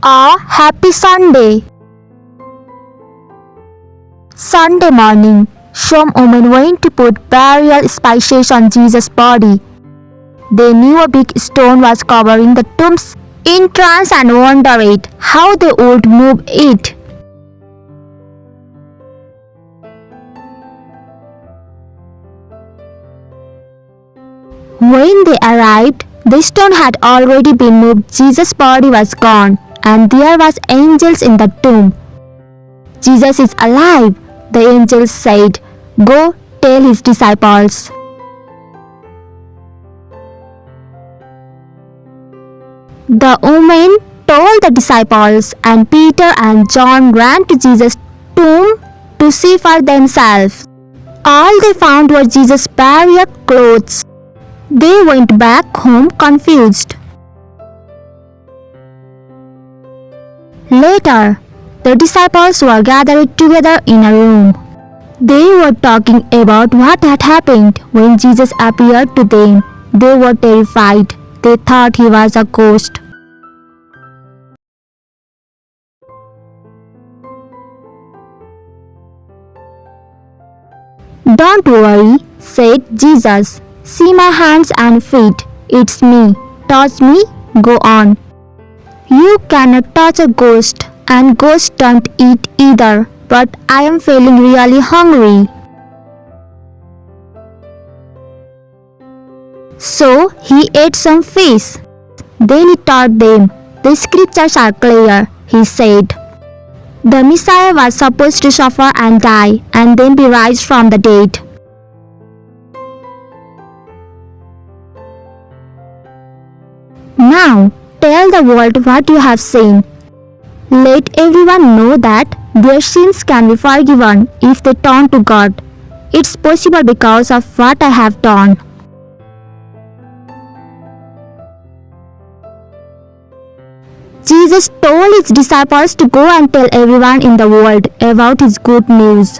A happy Sunday. Sunday morning, some women went to put burial spices on Jesus' body. They knew a big stone was covering the tomb's entrance and wondered how they would move it. When they arrived, the stone had already been moved. Jesus' body was gone, and there was angels in the tomb. Jesus is alive, the angels said. Go tell his disciples. The women told the disciples, and Peter and John ran to Jesus' tomb to see for themselves. All they found were Jesus' burial clothes. They went back home confused. Later, the disciples were gathered together in a room. They were talking about what had happened when Jesus appeared to them. They were terrified. They thought he was a ghost. Don't worry, said Jesus. See my hands and feet. It's me. Touch me. Go on. You cannot touch a ghost, and ghosts don't eat either, but I am feeling really hungry. So he ate some fish. Then he taught them. The scriptures are clear, he said. The Messiah was supposed to suffer and die, and then be raised from the dead. Now, tell the world what you have seen. Let everyone know that their sins can be forgiven if they turn to God. It's possible because of what I have done. Jesus told his disciples to go and tell everyone in the world about his good news.